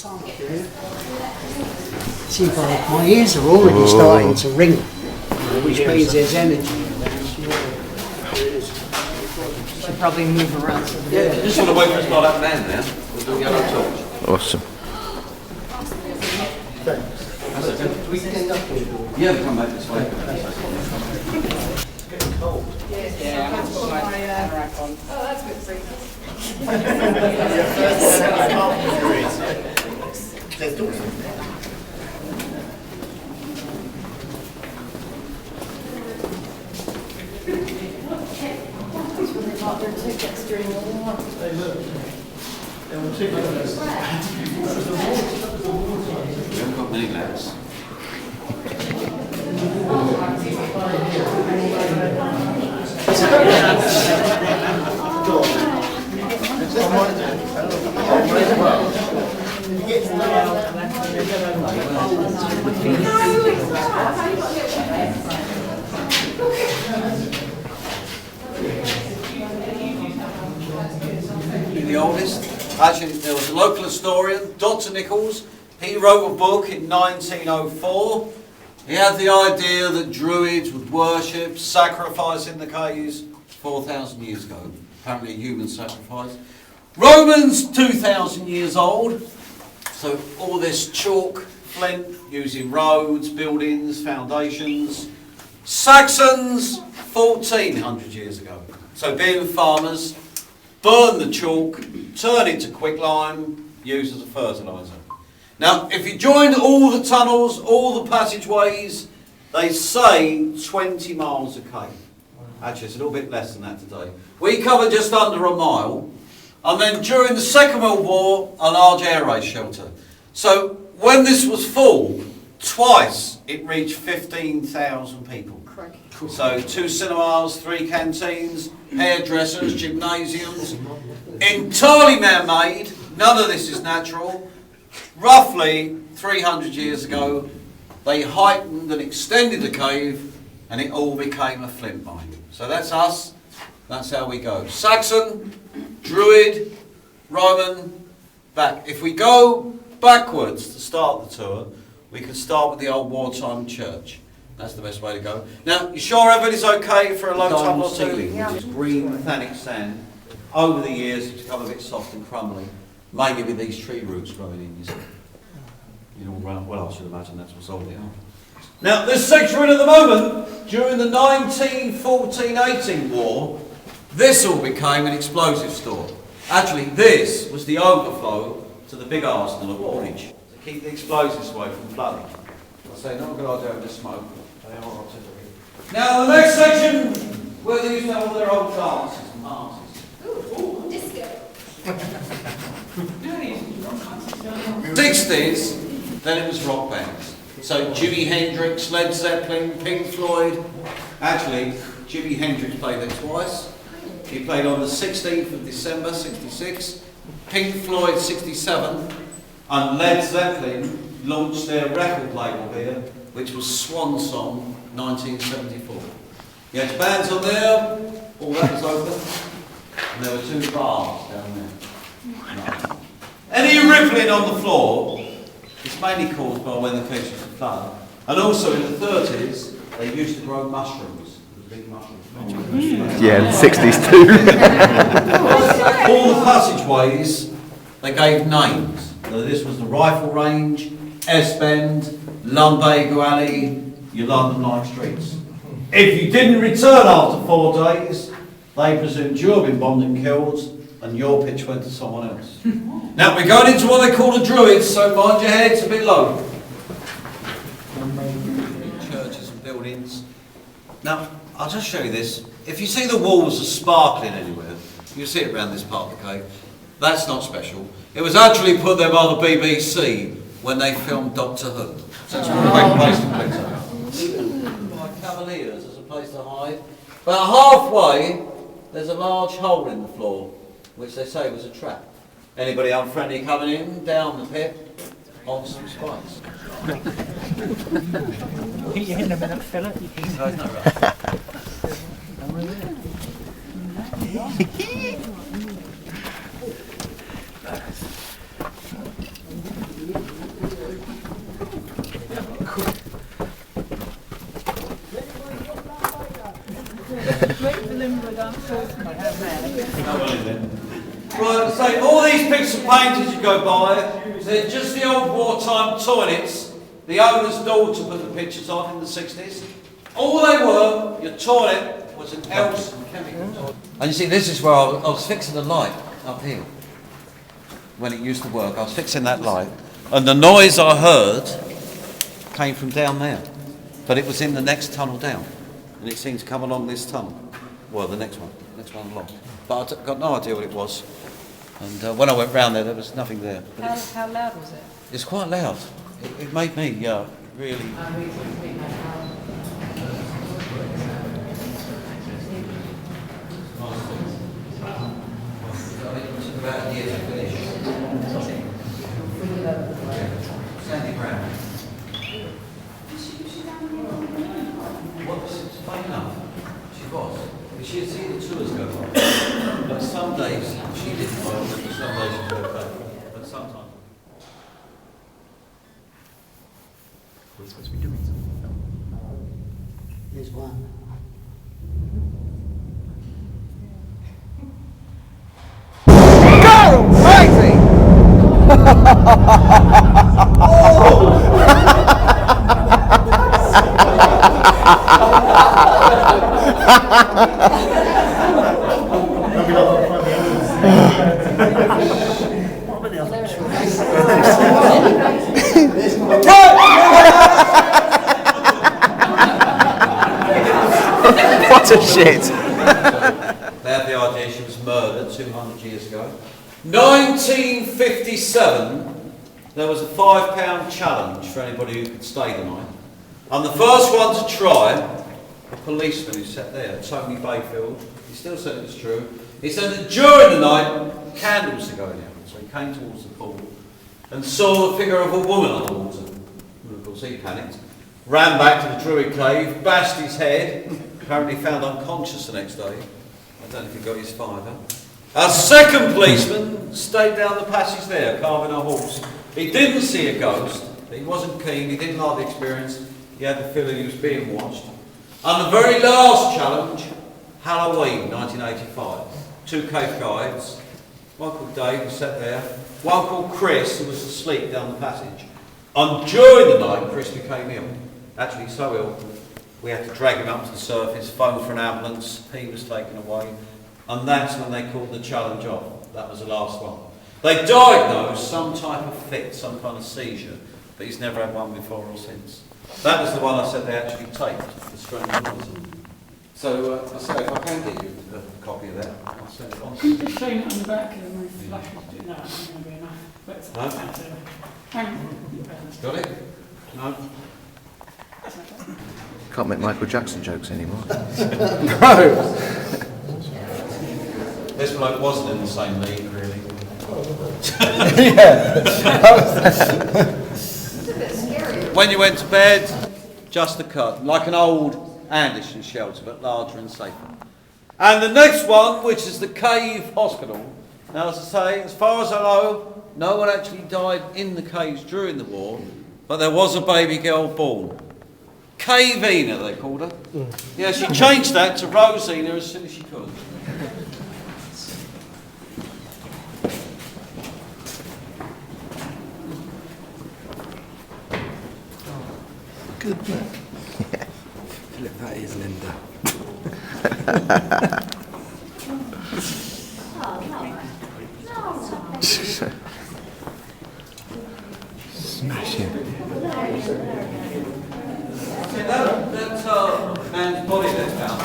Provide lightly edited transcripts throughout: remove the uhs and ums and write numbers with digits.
last time I do. See, my ears are already starting to ring, which means there's energy. Should probably move around. Yeah, just want to wait for it to start that man now. We'll do yellow torch. Awesome. Yeah, we come back this way. It's getting cold. Yeah, I have to put my anorak on. Oh, that's a bit freaky. Bought their tickets during the war. They look. They were tickets. We haven't got many lads. The oldest. Actually, there was a local historian, Dr. Nichols. He wrote a book in 1904. He had the idea that druids would worship, sacrifice in the caves 4,000 years ago. Apparently a human sacrifice. Romans, 2,000 years old. So all this chalk, flint, using roads, buildings, foundations. Saxons, 1,400 years ago. So being farmers, burn the chalk, turn it to quicklime, use as a fertiliser. Now, if you joined all the tunnels, all the passageways, they say 20 miles a cave. Actually, it's a little bit less than that today. We covered just under a mile. And then during the Second World War, a large air raid shelter. So when this was full, twice it reached 15,000 people. So 2 cinemas, 3 canteens, hairdressers, gymnasiums. Entirely man-made. None of this is natural. Roughly 300 years ago, they heightened and extended the cave, and it all became a flint mine. So that's us. That's how we go. Saxon, Druid, Roman, back. If we go backwards to start the tour, we can start with the old Wartime church. That's the best way to go. Now, you sure everybody's okay for a low tunnel ceiling? Yeah. Which is green, metallic sand. Over the years, it's become a bit soft and crumbly. Mainly with these tree roots growing in, you see. You know, well, I should imagine that's what's all they are. Now, this section we're in at the moment, during the 1914-18 war, this all became an explosive store. Actually, this was the overflow to the big arsenal of Woolwich to keep the explosives away from flooding. I say, not a good idea with the smoke. Now, the next section, where they used to have all their old dances and dances. Ooh, disco. 60s, then it was rock bands. So Jimi Hendrix, Led Zeppelin, Pink Floyd. Actually, Jimi Hendrix played there twice. He played on the 16th of December, 66. Pink Floyd, 67. And Led Zeppelin launched their record label here, which was Swan Song, 1974. You had bands on there, all that was open. And there were 2 bars down there. No. Any rippling on the floor is mainly caused by when the creatures are flood. And also in the 30s, they used to grow mushrooms. Big mushrooms. Yeah, in the 60s too. All the passageways, they gave names. So this was the Rifle Range, S Bend, Lumbago Alley, your London Line streets. If you didn't return after 4 days, they presumed you had been bombed and killed, and your pitch went to someone else. Now we're going into what they call the Druids, so mind your heads a bit low. Churches and buildings. Now, I'll just show you this. If you see the walls are sparkling anywhere, you see it around this part of the cave, that's not special. It was actually put there by the BBC when they filmed Doctor Who. So it's a great place to put like Cavaliers as a place to hide. But halfway, there's a large hole in the floor, which they say was a trap. Anybody unfriendly coming in, down the pit, on some spikes. You hit him in that fella. No, it's not right. timber done forth my hand. Right, so all these bits of paintings you go by, they're just the old wartime toilets the owner's daughter put the pictures of in the 60s. All they were, your toilet was an else chemical. And you see, this is where I was fixing the light up here. When it used to work, I was fixing that light. And the noise I heard came from down there. But it was in the next tunnel down. And it seemed to come along this tunnel. Well, the next one along. But I got no idea what it was. And when I went round there was nothing there. How loud was it? It's quite loud. It made me really... About a year to finish. Sandy Brown. What was it? Funny enough, she was. But she had seen the tours go by. But some days she didn't mind, but some days she was okay. But sometimes. We're supposed to be doing something. There's one. What a shit! They had the idea she was murdered 200 years ago. 1957, there was a £5 challenge for anybody who could stay the night. And the first one to try, a policeman who sat there, Tony Bayfield, he still said it was true. He said that during the night, candles were going out. So he came towards the pool and saw the figure of a woman on the water. And of course he panicked, ran back to the Druid cave, bashed his head, apparently found unconscious the next day. I don't know if he got his fiver. A second policeman stayed down the passage there, carving a horse. He didn't see a ghost, he wasn't keen, he didn't like the experience, he had the feeling he was being watched. And the very last challenge, Halloween 1985. 2 cave guides, one called Dave who sat there, one called Chris who was asleep down the passage. And during the night, Chris became ill. Actually so ill, we had to drag him up to the surface, phone for an ambulance, he was taken away. And that's when they called the challenge off. That was the last one. They diagnosed some type of fit, some kind of seizure, but he's never had one before or since. That was the one I said they actually taped, the strange noise. So I said if I can get you a copy of that, I'll send it on. Can you just show me on the back and my flash is doing that? That's going to be enough. But it's No? hang on. Got it? No? Can't make Michael Jackson jokes anymore. This bloke wasn't in the same league, really. It's a bit scary. When you went to bed, just a cut, like an old Anderson shelter, but larger and safer. And the next one, which is the Cave Hospital. Now, as I say, as far as I know, no one actually died in the caves during the war, but there was a baby girl born. Cavina, they called her. Yeah, she changed that to Rosina as soon as she could. Good book. Look, that is Linda. Smashing. See, that man's body that's found.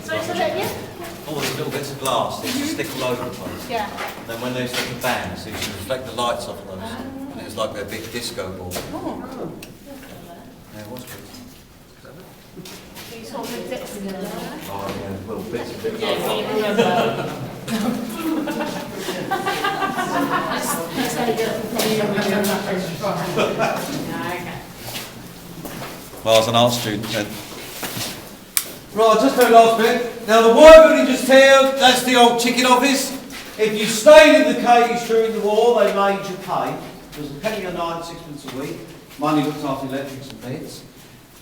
Sorry, say that again? All these little bits of glass, they used to stick all over the place. Yeah. And then when they used to the bands, they used to reflect the lights off of those. And it was like a big disco ball. Oh. Yeah, it was good. These whole big bits together. Oh, yeah, little bits of it. Well, I was an art student then. Right, just the last bit. Now, the War building just here, that's the old ticket office. If you stayed in the caves during the war, they made you pay. It was a penny a night, 6pence a week. Money looked after electrics and beds.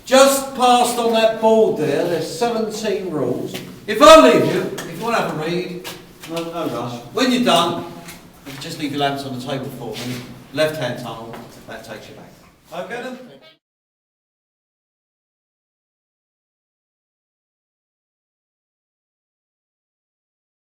Just past on that board there, there's 17 rules. If I leave you, if you want to have a read, no rush. When you're done, just leave your lamps on the table for me. Left-hand tunnel, that takes you back. Okay then?